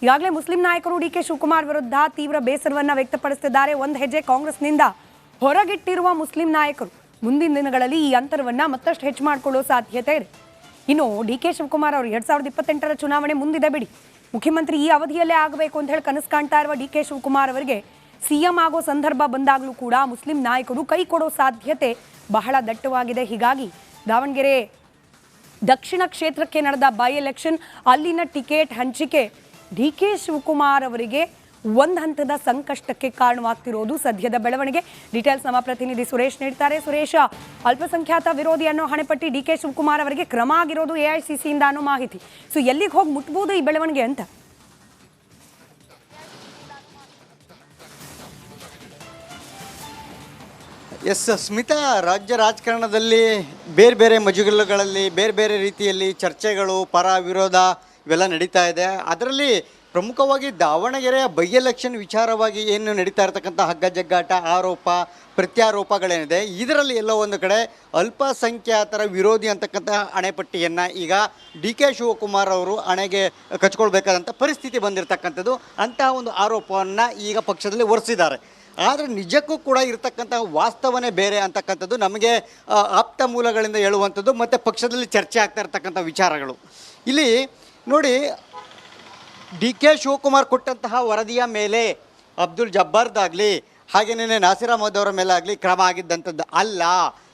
ಈಗಾಗಲೇ ಮುಸ್ಲಿಂ ನಾಯಕರು ಡಿ ಕೆ ಶಿವಕುಮಾರ್ ವಿರುದ್ಧ ತೀವ್ರ ಬೇಸರವನ್ನ ವ್ಯಕ್ತಪಡಿಸುತ್ತಿದ್ದಾರೆ. ಒಂದು ಹೆಜ್ಜೆ ಕಾಂಗ್ರೆಸ್ನಿಂದ ಹೊರಗಿಟ್ಟಿರುವ ಮುಸ್ಲಿಂ ನಾಯಕರು ಮುಂದಿನ ದಿನಗಳಲ್ಲಿ ಈ ಅಂತರವನ್ನ ಮತ್ತಷ್ಟು ಹೆಚ್ಚು ಮಾಡಿಕೊಳ್ಳುವ ಸಾಧ್ಯತೆ ಇದೆ. ಇನ್ನು ಡಿ ಕೆ ಶಿವಕುಮಾರ್ ಅವರು 2028ರ ಚುನಾವಣೆ ಮುಂದಿದೆ ಬಿಡಿ, ಮುಖ್ಯಮಂತ್ರಿ ಈ ಅವಧಿಯಲ್ಲೇ ಆಗಬೇಕು ಅಂತ ಹೇಳಿ ಕನಸು ಕಾಣ್ತಾ ಇರುವ ಡಿ ಕೆ ಶಿವಕುಮಾರ್ ಅವರಿಗೆ ಸಿಎಂ ಆಗೋ ಸಂದರ್ಭ ಬಂದಾಗಲೂ ಕೂಡ ಮುಸ್ಲಿಂ ನಾಯಕರು ಕೈ ಕೊಡೋ ಸಾಧ್ಯತೆ ಬಹಳ ದಟ್ಟವಾಗಿದೆ. ಹೀಗಾಗಿ ದಾವಣಗೆರೆ ದಕ್ಷಿಣ ಕ್ಷೇತ್ರಕ್ಕೆ ನಡೆದ ಬೈ ಎಲೆಕ್ಷನ್ ಅಲ್ಲಿನ ಟಿಕೆಟ್ ಹಂಚಿಕೆ ಡಿ ಕೆ ಶಿವಕುಮಾರ್ ಅವರಿಗೆ ಒಂದು ಹಂತದ ಸಂಕಷ್ಟಕ್ಕೆ ಕಾರಣವಾಗ್ತಿರೋದು ಸದ್ಯದ ಬೆಳವಣಿಗೆ. ಡೀಟೇಲ್ಸ್ ನಮ್ಮ ಪ್ರತಿನಿಧಿ ಸುರೇಶ್ ನೀಡ್ತಾರೆ. ಸುರೇಶ್, ಅಲ್ಪಸಂಖ್ಯಾತ ವಿರೋಧಿ ಅನ್ನೋ ಹಣೆಪಟ್ಟಿ ಡಿ ಕೆ ಶಿವಕುಮಾರ್ ಅವರಿಗೆ ಕ್ರಮ ಆಗಿರೋದು ಎಐಸಿಸಿಯಿಂದ ಅನ್ನೋ ಮಾಹಿತಿ. ಸೊ ಎಲ್ಲಿಗೆ ಹೋಗಿ ಮುಟ್ಬೋದು ಈ ಬೆಳವಣಿಗೆ ಅಂತ? ಎಸ್ ಸ್ಮಿತಾ, ರಾಜ್ಯ ರಾಜಕಾರಣದಲ್ಲಿ ಬೇರೆ ಬೇರೆ ಮಜುಗಲ್ಲುಗಳಲ್ಲಿ ಬೇರೆ ಬೇರೆ ರೀತಿಯಲ್ಲಿ ಚರ್ಚೆಗಳು, ಪರ ವಿರೋಧ ಇವೆಲ್ಲ ನಡೀತಾ ಇದೆ. ಅದರಲ್ಲಿ ಪ್ರಮುಖವಾಗಿ ದಾವಣಗೆರೆಯ ಬೈ ಎಲೆಕ್ಷನ್ ವಿಚಾರವಾಗಿ ಏನು ನಡೀತಾ ಇರತಕ್ಕಂಥ ಹಗ್ಗ ಜಗ್ಗಾಟ, ಆರೋಪ ಪ್ರತ್ಯಾರೋಪಗಳೇನಿದೆ, ಇದರಲ್ಲಿ ಎಲ್ಲೋ ಒಂದು ಕಡೆ ಅಲ್ಪಸಂಖ್ಯಾತರ ವಿರೋಧಿ ಅಂತಕ್ಕಂಥ ಹಣೆಪಟ್ಟಿಯನ್ನು ಈಗ ಡಿ ಕೆ ಶಿವಕುಮಾರ್ ಅವರು ಹಣೆಗೆ ಕಚ್ಕೊಳ್ಬೇಕಾದಂಥ ಪರಿಸ್ಥಿತಿ ಬಂದಿರತಕ್ಕಂಥದ್ದು. ಅಂತಹ ಒಂದು ಆರೋಪವನ್ನು ಈಗ ಪಕ್ಷದಲ್ಲಿ ಹೊರಿಸಿದ್ದಾರೆ. ಆದರೆ ನಿಜಕ್ಕೂ ಕೂಡ ಇರತಕ್ಕಂಥ ವಾಸ್ತವನೇ ಬೇರೆ ಅಂತಕ್ಕಂಥದ್ದು ನಮಗೆ ಆಪ್ತ ಮೂಲಗಳಿಂದ ಹೇಳುವಂಥದ್ದು ಮತ್ತು ಪಕ್ಷದಲ್ಲಿ ಚರ್ಚೆ ಆಗ್ತಾ ಇರ್ತಕ್ಕಂಥ ವಿಚಾರಗಳು. ಇಲ್ಲಿ ನೋಡಿ, ಡಿ ಕೆ ಶಿವಕುಮಾರ್ ಕೊಟ್ಟಂತಹ ವರದಿಯ ಮೇಲೆ ಅಬ್ದುಲ್ ಜಬ್ಬಾರ್ದಾಗಲಿ ಹಾಗೆಯೇ ನಾಸಿರ್ ಅಹಮದ್ ಅವರ ಮೇಲೆ ಆಗಲಿ ಕ್ರಮ ಆಗಿದ್ದಂಥದ್ದು ಅಲ್ಲ.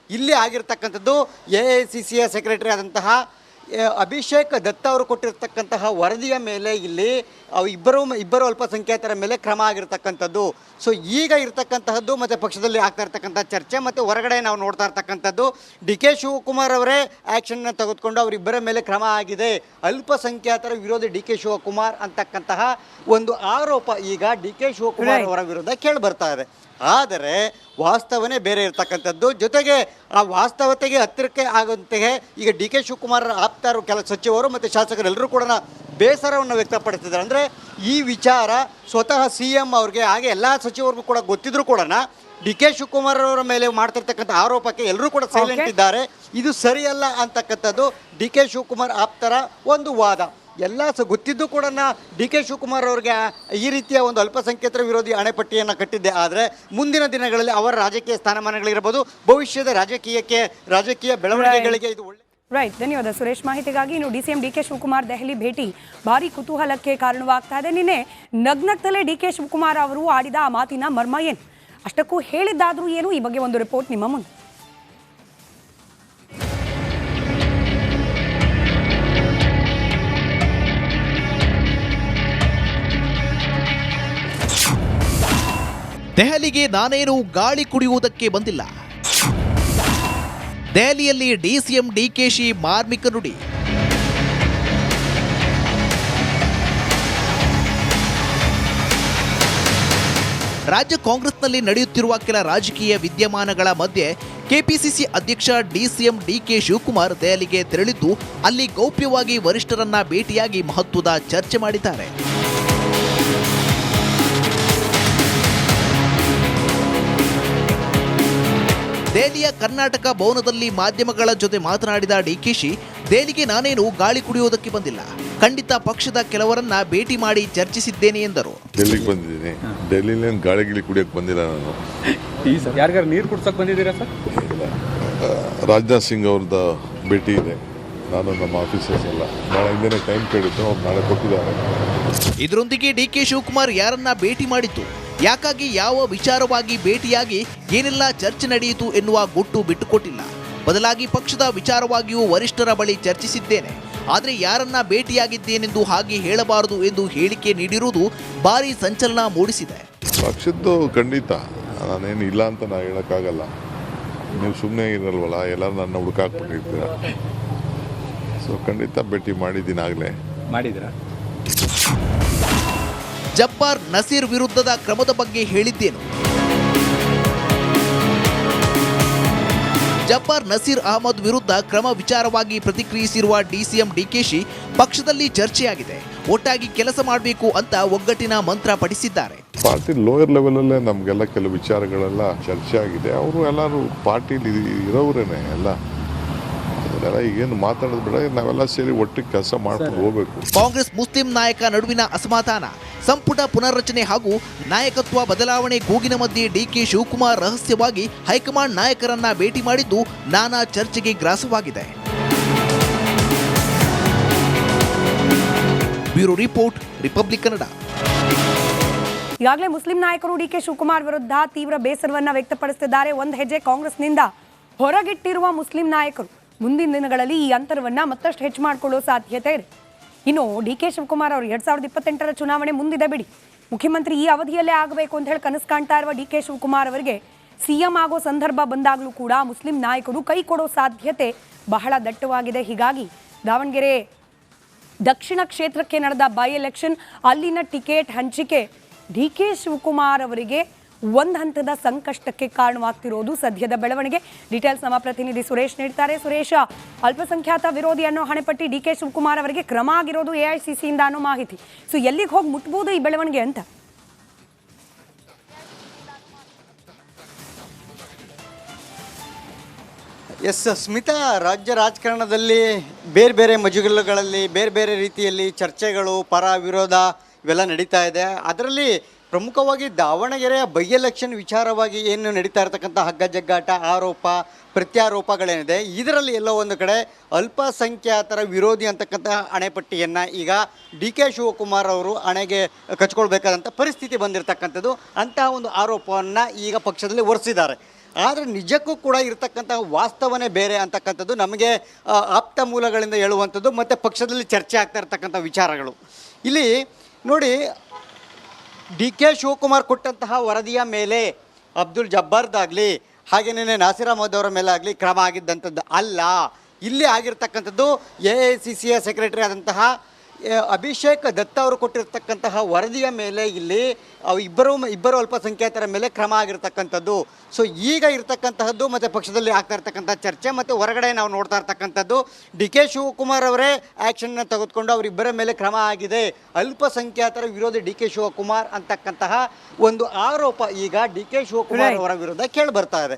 ಇಲ್ಲಿ ಆಗಿರ್ತಕ್ಕಂಥದ್ದು ಎಐಸಿಸಿಯ ಸೆಕ್ರೆಟರಿ ಆದಂತಹ ಅಭಿಷೇಕ್ ದತ್ತ ಅವರು ಕೊಟ್ಟಿರ್ತಕ್ಕಂತಹ ವರದಿಯ ಮೇಲೆ ಇಲ್ಲಿ ಇಬ್ಬರು ಅಲ್ಪಸಂಖ್ಯಾತರ ಮೇಲೆ ಕ್ರಮ ಆಗಿರ್ತಕ್ಕಂಥದ್ದು. ಸೊ ಈಗ ಇರ್ತಕ್ಕಂತಹದ್ದು ಮತ್ತು ಪಕ್ಷದಲ್ಲಿ ಆಗ್ತಾ ಇರ್ತಕ್ಕಂಥ ಚರ್ಚೆ ಮತ್ತು ಹೊರಗಡೆ ನಾವು ನೋಡ್ತಾ ಇರ್ತಕ್ಕಂಥದ್ದು ಡಿ ಕೆ ಶಿವಕುಮಾರ್ ಅವರೇ ಆ್ಯಕ್ಷನ್ನ ತೆಗೆದುಕೊಂಡು ಅವರಿಬ್ಬರ ಮೇಲೆ ಕ್ರಮ ಆಗಿದೆ, ಅಲ್ಪಸಂಖ್ಯಾತರ ವಿರೋಧಿ ಡಿ ಕೆ ಶಿವಕುಮಾರ್ ಅಂತಕ್ಕಂತಹ ಒಂದು ಆರೋಪ ಈಗ ಡಿ ಕೆ ಶಿವಕುಮಾರ್ ಅವರ ವಿರುದ್ಧ ಕೇಳಿ ಬರ್ತಾ ಇದೆ. ಆದರೆ ವಾಸ್ತವನೇ ಬೇರೆ ಇರ್ತಕ್ಕಂಥದ್ದು. ಜೊತೆಗೆ ಆ ವಾಸ್ತವತೆಗೆ ಹತ್ತಿರಕ್ಕೆ ಆಗುವಂತೆಯೇ ಈಗ ಡಿ ಕೆ ಶಿವಕುಮಾರ್ ಆಪ್ತರು ಕೆಲ ಸಚಿವರು ಮತ್ತು ಶಾಸಕರೆಲ್ಲರೂ ಕೂಡ ಬೇಸರವನ್ನು ವ್ಯಕ್ತಪಡಿಸಿದ್ದಾರೆ. ಅಂದರೆ ಈ ವಿಚಾರ ಸ್ವತಃ CM ಅವ್ರಿಗೆ ಹಾಗೆ ಎಲ್ಲ ಸಚಿವರಿಗೂ ಕೂಡ ಗೊತ್ತಿದ್ರು ಕೂಡ ಡಿ ಕೆ ಶಿವಕುಮಾರ್ ಅವರ ಮೇಲೆ ಮಾಡ್ತಿರ್ತಕ್ಕಂಥ ಆರೋಪಕ್ಕೆ ಎಲ್ಲರೂ ಕೂಡ ಸೈಲೆಂಟ್ ಇದ್ದಾರೆ. ಇದು ಸರಿಯಲ್ಲ ಅಂತಕ್ಕಂಥದ್ದು ಡಿ ಕೆ ಶಿವಕುಮಾರ್ ಆಪ್ತರ ಒಂದು ವಾದ. ಎಲ್ಲ ಗೊತ್ತಿದ್ದು ಕೂಡ ಡಿ ಕೆ ಶಿವಕುಮಾರ್ ಅವ್ರಿಗೆ ಈ ರೀತಿಯ ಒಂದು ಅಲ್ಪಸಂಖ್ಯಾತರ ವಿರೋಧಿ ಹಣೆಪಟ್ಟಿಯನ್ನು ಕಟ್ಟಿದ್ದೆ. ಆದರೆ ಮುಂದಿನ ದಿನಗಳಲ್ಲಿ ಅವರ ರಾಜಕೀಯ ಸ್ಥಾನಮಾನಗಳಿರಬಹುದು, ಭವಿಷ್ಯದ ರಾಜಕೀಯ ಬೆಳವಣಿಗೆಗಳಿಗೆ ಇದು ಒಳ್ಳೆ ರೈಟ್. ಧನ್ಯವಾದ ಸುರೇಶ್ ಮಾಹಿತಿಗಾಗಿ. ಇನ್ನು DCM D K Shivakumar Delhi ಭೇಟಿ ಭಾರಿ ಕುತೂಹಲಕ್ಕೆ ಕಾರಣವಾಗ್ತಾ ಇದೆ. ನಿನ್ನೆ ನಗ್ನಗ್ತಲೇ ಡಿ ಕೆ ಶಿವಕುಮಾರ್ ಅವರು ಆಡಿದ ಆ ಮಾತಿನ ಮರ್ಮ ಏನು, ಅಷ್ಟಕ್ಕೂ ಹೇಳಿದ್ದಾದ್ರೂ ಏನು, ಈ ಬಗ್ಗೆ ಒಂದು ರಿಪೋರ್ಟ್ ನಿಮ್ಮ ಮುಂದೆ. ದೆಹಲಿಗೆ ನಾನೇನು ಗಾಳಿ ಕುಡಿಯುವುದಕ್ಕೆ ಬಂದಿಲ್ಲ. ದೆಹಲಿಯಲ್ಲಿ DCM DKಶಿ ಮಾರ್ಮಿಕ ನುಡಿ. ರಾಜ್ಯ ಕಾಂಗ್ರೆಸ್ನಲ್ಲಿ ನಡೆಯುತ್ತಿರುವ ಕೆಲ ರಾಜಕೀಯ ವಿದ್ಯಮಾನಗಳ ಮಧ್ಯೆ ಕೆಪಿಸಿಸಿ ಅಧ್ಯಕ್ಷ DCM DK ಶಿವಕುಮಾರ್ ದೆಹಲಿಗೆ ತೆರಳಿದ್ದು ಅಲ್ಲಿ ಗೌಪ್ಯವಾಗಿ ವರಿಷ್ಠರನ್ನ ಭೇಟಿಯಾಗಿ ಮಹತ್ವದ ಚರ್ಚೆ ಮಾಡಿದ್ದಾರೆ. ದೆಹಲಿಯ ಕರ್ನಾಟಕ ಭವನದಲ್ಲಿ ಮಾಧ್ಯಮಗಳ ಜೊತೆ ಮಾತನಾಡಿದ DKಶಿ, ದೆಹಲಿಗೆ ನಾನೇನು ಗಾಳಿ ಕುಡಿಯುವುದಕ್ಕೆ ಬಂದಿಲ್ಲ, ಖಂಡಿತ ಪಕ್ಷದ ಕೆಲವರನ್ನ ಭೇಟಿ ಮಾಡಿ ಚರ್ಚಿಸಿದ್ದೇನೆ ಎಂದರು. ಡೆಲ್ಲಿಗೆ ಬಂದಿದ್ದೀನಿ, ಡೆಲ್ಲಿಲಿ ಗಾಳಿ ಗಿಳಿ ಕುಡಿಯೋಕೆ ಬಂದಿಲ್ಲ ನಾನು. ಯಾರಿಗಾರು ನೀರು ಕುಡ್ಸೋಕೆ ಬಂದಿದ್ದೀರಾ ಸರ್? ರಾಜನಾಥ್ ಸಿಂಗ್ ಅವ್ರದ್ದು ಭೇಟಿ ಇದೆ. ನಾನು ನಮ್ಮ ಆಫೀಸರ್ಸ್ ಎಲ್ಲ ನಾಳೆ ಹಿಂದೆ ಟೈಮ್ ಕೇಳಿದ್ದು, ಅವ್ರು ನಾಳೆ ಕೊಟ್ಟಿದ್ದಾರೆ. ಇದರೊಂದಿಗೆ DK ಶಿವಕುಮಾರ್ ಯಾರನ್ನ ಭೇಟಿ ಮಾಡಿದ್ದು, ಯಾಕಾಗಿ ಯಾವ ವಿಚಾರವಾಗಿ ಭೇಟಿಯಾಗಿ ಏನೆಲ್ಲ ಚರ್ಚೆ ನಡೆಯಿತು ಎನ್ನುವ ಗುಟ್ಟು ಬಿಟ್ಟುಕೊಟ್ಟಿಲ್ಲ. ಬದಲಾಗಿ ಪಕ್ಷದ ವಿಚಾರವಾಗಿಯೂ ವರಿಷ್ಠರ ಬಳಿ ಚರ್ಚಿಸಿದ್ದೇನೆ, ಆದರೆ ಯಾರನ್ನ ಭೇಟಿಯಾಗಿದ್ದೇನೆಂದು ಹಾಗೆ ಹೇಳಬಾರದು ಎಂದು ಹೇಳಿಕೆ ನೀಡಿರುವುದು ಭಾರಿ ಸಂಚಲನ ಮೂಡಿಸಿದೆ. ಪಕ್ಷದ್ದು ಖಂಡಿತ ನಾನೇನು ಇಲ್ಲ ಅಂತ ನಾನು ಹೇಳೋಕ್ಕಾಗಲ್ಲ. ನೀವು ಸುಮ್ಮನೆ ಇರಲ್ವಲ್ಲ, ಎಲ್ಲರೂ ನನ್ನ ಹುಡುಕಾಕ್ಬಿಟ್ಟಿರ್ತೀರ. ಸೊ ಖಂಡಿತ ಭೇಟಿ ಮಾಡಿದ್ದೀನಿ, ಆಗಲೇ ಮಾಡಿದ್ದೀರಾ. ಜಬ್ಬಾರ್ ನಸೀರ್ ವಿರುದ್ಧದ ಕ್ರಮದ ಬಗ್ಗೆ ಹೇಳಿದ್ದೇನು? ಜಬ್ಬಾರ್ ನಸೀರ್ ಅಹಮದ್ ವಿರುದ್ಧ ಕ್ರಮ ವಿಚಾರವಾಗಿ ಪ್ರತಿಕ್ರಿಯಿಸಿರುವ DCM DKಶಿ, ಪಕ್ಷದಲ್ಲಿ ಚರ್ಚೆಯಾಗಿದೆ, ಒಟ್ಟಾಗಿ ಕೆಲಸ ಮಾಡಬೇಕು ಅಂತ ಒಗ್ಗಟ್ಟಿನ ಮಂತ್ರ ಪಠಿಸಿದ್ದಾರೆ. ಪಾರ್ಟಿ ಲೋಯರ್ ಲೆವೆಲಲ್ಲೇ ನಮಗೆಲ್ಲ ಕೆಲವು ವಿಚಾರಗಳೆಲ್ಲ ಚರ್ಚೆ ಆಗಿದೆ. ಅವರು ಎಲ್ಲರೂ ಪಾರ್ಟಿಲಿ ಇರೋರೇನೆ ಎಲ್ಲ. ಇದೆಲ್ಲ ಈಗೇನು ಮಾತಾಡೋದು ಬೇಡ, ನಾವೆಲ್ಲ ಸೇರಿ ಒಟ್ಟಿಗೆ ಕೆಲಸ ಮಾಡ್ಕೊಂಡು ಹೋಗ್ಬೇಕು. ಕಾಂಗ್ರೆಸ್ ಮುಸ್ಲಿಂ ನಾಯಕ ನಡುವಿನ ಅಸಮಾಧಾನ, ಸಂಪುಟ ಪುನರ್ರಚನೆ ಹಾಗೂ ನಾಯಕತ್ವ ಬದಲಾವಣೆ ಕೂಗಿನ ಮಧ್ಯೆ ಡಿಕೆ ಶಿವಕುಮಾರ್ ರಹಸ್ಯವಾಗಿ ಹೈಕಮಾಂಡ್ ನಾಯಕರನ್ನ ಭೇಟಿ ಮಾಡಿದ್ದು ನಾನಾ ಚರ್ಚೆಗೆ ಗ್ರಾಸವಾಗಿದೆ. Bureau report, Republic Kannada. ಈಗಾಗಲೇ ಮುಸ್ಲಿಂ ನಾಯಕರು ಡಿಕೆ ಶಿವಕುಮಾರ್ ವಿರುದ್ಧ ತೀವ್ರ ಬೇಸರವನ್ನ ವ್ಯಕ್ತಪಡಿಸುತ್ತಿದ್ದಾರೆ. ಒಂದು ಹೆಜ್ಜೆ ಕಾಂಗ್ರೆಸ್ನಿಂದ ಹೊರಗಿಟ್ಟಿರುವ ಮುಸ್ಲಿಂ ನಾಯಕರು ಮುಂದಿನ ದಿನಗಳಲ್ಲಿ ಈ ಅಂತರವನ್ನ ಮತ್ತಷ್ಟು ಹೆಚ್ಚು ಮಾಡಿಕೊಳ್ಳೋ ಸಾಧ್ಯತೆ ಇದೆ. ಇನ್ನು ಡಿಕೆ ಶಿವಕುಮಾರ್ ಅವರು 2028ರ ಚುನಾವಣೆ ಮುಂದಿದೆ ಬಿಡಿ, ಮುಖ್ಯಮಂತ್ರಿ ಈ ಅವಧಿಯಲ್ಲೇ ಆಗಬೇಕು ಅಂತ ಹೇಳಿ ಕನಸು ಕಾಣ್ತಾ ಇರುವ ಡಿಕೆ ಶಿವಕುಮಾರ್ ಅವರಿಗೆ ಸಿಎಂ ಆಗೋ ಸಂದರ್ಭ ಬಂದಾಗಲೂ ಕೂಡ ಮುಸ್ಲಿಂ ನಾಯಕರು ಕೈ ಕೊಡೋ ಸಾಧ್ಯತೆ ಬಹಳ ದಟ್ಟವಾಗಿದೆ. ಹೀಗಾಗಿ ದಾವಣಗೆರೆ ದಕ್ಷಿಣ ಕ್ಷೇತ್ರಕ್ಕೆ ನಡೆದ ಬೈ ಎಲೆಕ್ಷನ್, ಅಲ್ಲಿನ ಟಿಕೆಟ್ ಹಂಚಿಕೆ ಡಿಕೆ ಶಿವಕುಮಾರ್ ಅವರಿಗೆ ಒಂದು ಹಂತದ ಸಂಕಷ್ಟಕ್ಕೆ ಕಾರಣವಾಗ್ತಿರೋದು ಸದ್ಯದ ಬೆಳವಣಿಗೆ. ಡೀಟೇಲ್ಸ್ ನಮ್ಮ ಪ್ರತಿನಿಧಿ ಸುರೇಶ್ ನೀಡ್ತಾರೆ. ಸುರೇಶ, ಅಲ್ಪಸಂಖ್ಯಾತ ವಿರೋಧಿ ಅನ್ನೋ ಹಣೆಪಟ್ಟಿ ಡಿಕೆ ಶಿವಕುಮಾರ್ ಅವರಿಗೆ ಕ್ರಮ ಆಗಿರೋದು ಎಐಸಿಸಿಯಿಂದ ಅನ್ನೋ ಮಾಹಿತಿ. ಸೊ ಎಲ್ಲಿಗೆ ಹೋಗಿ ಮುಟ್ಬೋದು ಈ ಬೆಳವಣಿಗೆ ಅಂತ? ಎಸ್ ಸ್ಮಿತಾ, ರಾಜ್ಯ ರಾಜಕಾರಣದಲ್ಲಿ ಬೇರೆ ಬೇರೆ ಮಜುಗಲ್ಲುಗಳಲ್ಲಿ ಬೇರೆ ಬೇರೆ ರೀತಿಯಲ್ಲಿ ಚರ್ಚೆಗಳು, ಪರ ವಿರೋಧ ಇವೆಲ್ಲ ನಡೀತಾ ಇದೆ. ಅದರಲ್ಲಿ ಪ್ರಮುಖವಾಗಿ ದಾವಣಗೆರೆಯ ಬೈ ಎಲೆಕ್ಷನ್ ವಿಚಾರವಾಗಿ ಏನು ನಡೀತಾ ಇರತಕ್ಕಂಥ ಹಗ್ಗ ಜಗ್ಗಾಟ, ಆರೋಪ ಪ್ರತ್ಯಾರೋಪಗಳೇನಿದೆ, ಇದರಲ್ಲಿ ಎಲ್ಲೋ ಒಂದು ಕಡೆ ಅಲ್ಪಸಂಖ್ಯಾತರ ವಿರೋಧಿ ಅಂತಕ್ಕಂಥ ಹಣೆಪಟ್ಟಿಯನ್ನು ಈಗ ಡಿ ಕೆ ಶಿವಕುಮಾರ್ ಅವರು ಹಣೆಗೆ ಕಚ್ಕೊಳ್ಬೇಕಾದಂಥ ಪರಿಸ್ಥಿತಿ ಬಂದಿರತಕ್ಕಂಥದ್ದು. ಅಂತಹ ಒಂದು ಆರೋಪವನ್ನು ಈಗ ಪಕ್ಷದಲ್ಲಿ ಹೊರಿಸಿದ್ದಾರೆ. ಆದರೆ ನಿಜಕ್ಕೂ ಕೂಡ ಇರತಕ್ಕಂಥ ವಾಸ್ತವನೇ ಬೇರೆ ಅಂತಕ್ಕಂಥದ್ದು ನಮಗೆ ಆಪ್ತ ಮೂಲಗಳಿಂದ ಹೇಳುವಂಥದ್ದು ಮತ್ತು ಪಕ್ಷದಲ್ಲಿ ಚರ್ಚೆ ಆಗ್ತಾ ಇರ್ತಕ್ಕಂಥ ವಿಚಾರಗಳು. ಇಲ್ಲಿ ನೋಡಿ, ಡಿ ಕೆ ಶಿವಕುಮಾರ್ ಕೊಟ್ಟಂತಹ ವರದಿಯ ಮೇಲೆ ಅಬ್ದುಲ್ ಜಬ್ಬಾರ್ದಾಗಲಿ ಹಾಗೆಯೇ ನಾಸಿರ್ ಅಹಮದ್ ಅವರ ಮೇಲೆ ಆಗಲಿ ಕ್ರಮ ಆಗಿದ್ದಂಥದ್ದು ಅಲ್ಲ. ಇಲ್ಲಿ ಆಗಿರ್ತಕ್ಕಂಥದ್ದು ಎಐಸಿಸಿಯ ಸೆಕ್ರೆಟರಿ ಆದಂತಹ ಅಭಿಷೇಕ್ ದತ್ತ ಅವರು ಕೊಟ್ಟಿರ್ತಕ್ಕಂತಹ ವರದಿಯ ಮೇಲೆ ಇಲ್ಲಿ ಇಬ್ಬರು ಅಲ್ಪಸಂಖ್ಯಾತರ ಮೇಲೆ ಕ್ರಮ ಆಗಿರ್ತಕ್ಕಂಥದ್ದು. ಸೊ ಈಗ ಇರ್ತಕ್ಕಂತಹದ್ದು ಮತ್ತು ಪಕ್ಷದಲ್ಲಿ ಆಗ್ತಾ ಇರ್ತಕ್ಕಂಥ ಚರ್ಚೆ ಮತ್ತು ಹೊರಗಡೆ ನಾವು ನೋಡ್ತಾ ಇರ್ತಕ್ಕಂಥದ್ದು ಡಿ ಕೆ ಶಿವಕುಮಾರ್ ಅವರೇ ಆ್ಯಕ್ಷನ್ನ ತೆಗೆದುಕೊಂಡು ಅವರಿಬ್ಬರ ಮೇಲೆ ಕ್ರಮ ಆಗಿದೆ, ಅಲ್ಪಸಂಖ್ಯಾತರ ವಿರೋಧಿ ಡಿ ಕೆ ಶಿವಕುಮಾರ್ ಅಂತಕ್ಕಂತಹ ಒಂದು ಆರೋಪ ಈಗ ಡಿ ಕೆ ಶಿವಕುಮಾರ್ ಅವರ ವಿರುದ್ಧ ಕೇಳಿ ಬರ್ತಾ ಇದೆ.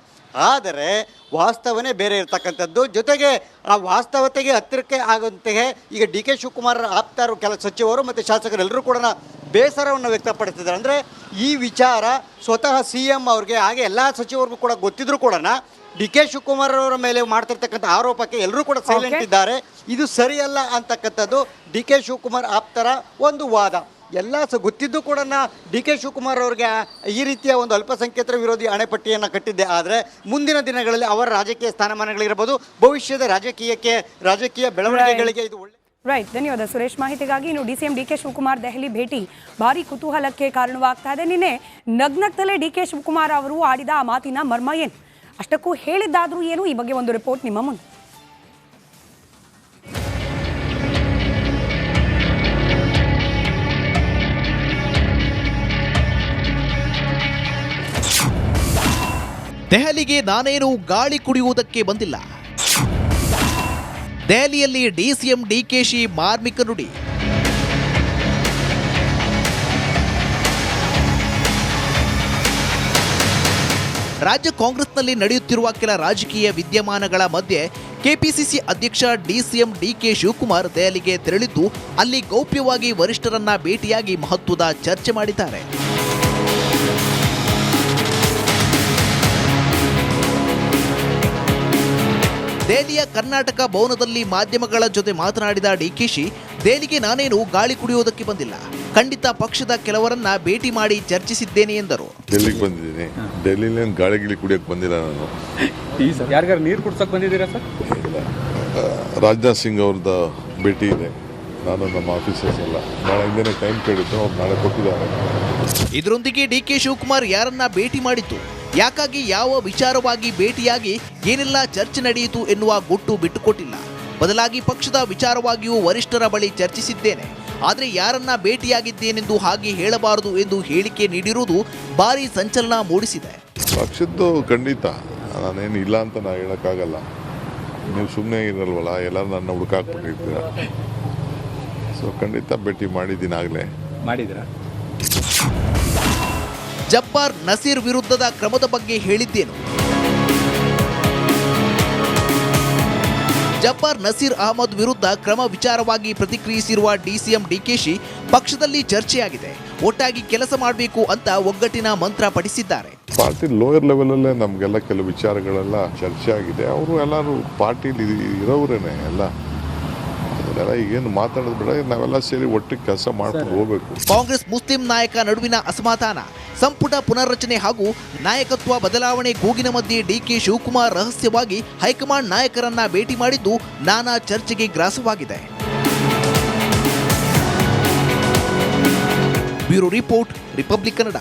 ಆದರೆ ವಾಸ್ತವನೇ ಬೇರೆ ಇರ್ತಕ್ಕಂಥದ್ದು. ಜೊತೆಗೆ ಆ ವಾಸ್ತವತೆಗೆ ಹತ್ತಿರಕ್ಕೆ ಆಗುವಂತೆಯೇ ಈಗ ಡಿ ಕೆ ಶಿವಕುಮಾರ್ ಆಪ್ತರು ಕೆಲ ಸಚಿವರು ಮತ್ತು ಶಾಸಕರೆಲ್ಲರೂ ಕೂಡ ಬೇಸರವನ್ನು ವ್ಯಕ್ತಪಡಿಸಿದ್ದಾರೆ. ಅಂದರೆ ಈ ವಿಚಾರ ಸ್ವತಃ CM ಅವ್ರಿಗೆ ಹಾಗೆ ಎಲ್ಲ ಸಚಿವರಿಗೂ ಕೂಡ ಗೊತ್ತಿದ್ರು ಕೂಡ ಡಿ ಕೆ ಶಿವಕುಮಾರ್ ಅವರ ಮೇಲೆ ಮಾಡ್ತಿರ್ತಕ್ಕಂಥ ಆರೋಪಕ್ಕೆ ಎಲ್ಲರೂ ಕೂಡ ಸೈಲೆಂಟ್ ಇದ್ದಾರೆ. ಇದು ಸರಿಯಲ್ಲ ಅಂತಕ್ಕಂಥದ್ದು ಡಿ ಕೆ ಶಿವಕುಮಾರ್ ಆಪ್ತರ ಒಂದು ವಾದ. ಎಲ್ಲ ಗೊತ್ತಿದ್ದು ಕೂಡ ಡಿ ಕೆ ಶಿವಕುಮಾರ್ ಅವ್ರಿಗೆ ಈ ರೀತಿಯ ಒಂದು ಅಲ್ಪಸಂಖ್ಯಾತರ ವಿರೋಧಿ ಹಣೆಪಟ್ಟಿಯನ್ನು ಕಟ್ಟಿದ್ದೆ. ಆದರೆ ಮುಂದಿನ ದಿನಗಳಲ್ಲಿ ಅವರ ರಾಜಕೀಯ ಸ್ಥಾನಮಾನಗಳಿರ್ಬೋದು, ಭವಿಷ್ಯದ ರಾಜಕೀಯ ಬೆಳವಣಿಗೆಗಳಿಗೆ ಇದು ಒಳ್ಳೆ. ರೈಟ್, ಧನ್ಯವಾದ ಸುರೇಶ್ ಮಾಹಿತಿಗಾಗಿ. ಇನ್ನು DCM D K Shivakumar Delhi ಭೇಟಿ ಭಾರಿ ಕುತೂಹಲಕ್ಕೆ ಕಾರಣವಾಗ್ತಾ ಇದೆ. ನಿನ್ನೆ ನಗ್ನಗ್ತಲೇ ಡಿ ಕೆ ಶಿವಕುಮಾರ್ ಅವರು ಆಡಿದ ಆ ಮಾತಿನ ಮರ್ಮ ಏನು, ಅಷ್ಟಕ್ಕೂ ಹೇಳಿದ್ದಾದ್ರೂ ಏನು, ಈ ಬಗ್ಗೆ ಒಂದು ರಿಪೋರ್ಟ್ ನಿಮ್ಮ ಮುಂದೆ. ದೆಹಲಿಗೆ ನಾನೇನು ಗಾಳಿ ಕುಡಿಯುವುದಕ್ಕೆ ಬಂದಿಲ್ಲ. ದೆಹಲಿಯಲ್ಲಿ DCM DKಶಿ ಮಾರ್ಮಿಕ ನುಡಿ. ರಾಜ್ಯ ಕಾಂಗ್ರೆಸ್ನಲ್ಲಿ ನಡೆಯುತ್ತಿರುವ ಕೆಲ ರಾಜಕೀಯ ವಿದ್ಯಮಾನಗಳ ಮಧ್ಯೆ ಕೆಪಿಸಿಸಿ ಅಧ್ಯಕ್ಷ DCM DK ಶಿವಕುಮಾರ್ ದೆಹಲಿಗೆ ತೆರಳಿದ್ದು ಅಲ್ಲಿ ಗೌಪ್ಯವಾಗಿ ವರಿಷ್ಠರನ್ನ ಭೇಟಿಯಾಗಿ ಮಹತ್ವದ ಚರ್ಚೆ ಮಾಡಿದ್ದಾರೆ. ದೆಹಲಿಯ ಕರ್ನಾಟಕ ಭವನದಲ್ಲಿ ಮಾಧ್ಯಮಗಳ ಜೊತೆ ಮಾತನಾಡಿದ DKಶಿ, ದೆಹಲಿಗೆ ನಾನೇನು ಗಾಳಿ ಕುಡಿಯುವುದಕ್ಕೆ ಬಂದಿಲ್ಲ, ಖಂಡಿತ ಪಕ್ಷದ ಕೆಲವರನ್ನ ಭೇಟಿ ಮಾಡಿ ಚರ್ಚಿಸಿದ್ದೇನೆ ಎಂದರು. ಡೆಲ್ಲಿಗೆ ಬಂದಿದ್ದೀನಿ, ಡೆಲ್ಲಿಲಿ ಗಾಳಿ ಗಿಳಿ ಕುಡಿಯೋಕೆ ಬಂದಿಲ್ಲ ನಾನು. ಯಾರಿಗಾರು ನೀರು ಕುಡ್ಸೋಕೆ ಬಂದಿದ್ದೀರಾ ಸರ್? ರಾಜನಾಥ್ ಸಿಂಗ್ ಅವ್ರದ್ದು ಭೇಟಿ ಇದೆ, ನಾನು ನಮ್ಮ ಆಫೀಸರ್ಸ್ ಎಲ್ಲ ನಾಳೆ ಹಿಂದೆ ಟೈಮ್ ಕೇಳಿದ್ದು, ಅವ್ರು ನಾಳೆ ಕೊಟ್ಟಿದ್ದಾರೆ. ಇದರೊಂದಿಗೆ DK ಶಿವಕುಮಾರ್ ಯಾರನ್ನ ಭೇಟಿ ಮಾಡಿತು, ಯಾಕಾಗಿ ಯಾವ ವಿಚಾರವಾಗಿ ಭೇಟಿಯಾಗಿ ಏನೆಲ್ಲ ಚರ್ಚೆ ನಡೆಯಿತು ಎನ್ನುವ ಗುಟ್ಟು ಬಿಟ್ಟುಕೊಟ್ಟಿಲ್ಲ. ಬದಲಾಗಿ ಪಕ್ಷದ ವಿಚಾರವಾಗಿಯೂ ವರಿಷ್ಠರ ಬಳಿ ಚರ್ಚಿಸಿದ್ದೇನೆ, ಆದರೆ ಯಾರನ್ನ ಭೇಟಿಯಾಗಿದ್ದೇನೆಂದು ಹಾಗೆ ಹೇಳಬಾರದು ಎಂದು ಹೇಳಿಕೆ ನೀಡಿರುವುದು ಭಾರಿ ಸಂಚಲನ ಮೂಡಿಸಿದೆ. ಪಕ್ಷದ್ದು ಖಂಡಿತ ನಾನೇನು ಇಲ್ಲ ಅಂತ ನಾನು ಹೇಳೋಕ್ಕಾಗಲ್ಲ. ನೀವು ಸುಮ್ಮನೆ ಇರಲ್ವಲ್ಲ, ಎಲ್ಲರೂ ನನ್ನ ಹುಡುಕಾಕ್ಬಿಟ್ಟಿರ್ತೀರ. ಸೊ ಖಂಡಿತ ಭೇಟಿ ಮಾಡಿದ್ದೀನಿ, ಆಗಲೇ ಮಾಡಿದ್ದೀರಾ? ಜಬ್ಬಾರ್ ನಸೀರ್ ವಿರುದ್ಧದ ಕ್ರಮದ ಬಗ್ಗೆ ಹೇಳಿದ್ದೇನು, ಜಬ್ಬಾರ್ ನಸೀರ್ ಅಹಮದ್ ವಿರುದ್ಧ ಕ್ರಮ ವಿಚಾರವಾಗಿ ಪ್ರತಿಕ್ರಿಯಿಸಿರುವ ಡಿಸಿಎಂ ಡಿಕೆಶಿ ಪಕ್ಷದಲ್ಲಿ ಚರ್ಚೆಯಾಗಿದೆ, ಒಟ್ಟಾಗಿ ಕೆಲಸ ಮಾಡಬೇಕು ಅಂತ ಒಗ್ಗಟ್ಟಿನ ಮಂತ್ರ ಪಠಿಸಿದ್ದಾರೆ. ಪಾರ್ಟಿ ಲೋಯರ್ ಲೆವೆಲಲ್ಲೇ ನಮಗೆಲ್ಲ ಕೆಲವು ವಿಚಾರಗಳೆಲ್ಲ ಚರ್ಚೆ ಆಗಿದೆ. ಅವರು ಎಲ್ಲರೂ ಪಾರ್ಟಿಲಿ ಇರೋರೇನೆ ಎಲ್ಲ, ಅದನ್ನೆಲ್ಲ ಈಗೇನು ಮಾತಾಡೋದು ಬೇಡ, ನಾವೆಲ್ಲ ಸೇರಿ ಒಟ್ಟಿಗೆ ಕೆಲಸ ಮಾಡ್ಕೊಂಡು ಹೋಗ್ಬೇಕು. ಕಾಂಗ್ರೆಸ್ ಮುಸ್ಲಿಂ ನಾಯಕ ನಡುವಿನ ಅಸಮಾಧಾನ, ಸಂಪುಟ ಪುನರ್ರಚನೆ ಹಾಗೂ ನಾಯಕತ್ವ ಬದಲಾವಣೆ ಕೂಗಿನ ಮಧ್ಯೆ ಡಿಕೆ ಶಿವಕುಮಾರ್ ರಹಸ್ಯವಾಗಿ ಹೈಕಮಾಂಡ್ ನಾಯಕರನ್ನ ಭೇಟಿ ಮಾಡಿದ್ದು ನಾನಾ ಚರ್ಚೆಗೆ ಗ್ರಾಸವಾಗಿದೆ. Bureau report, Republic Kannada.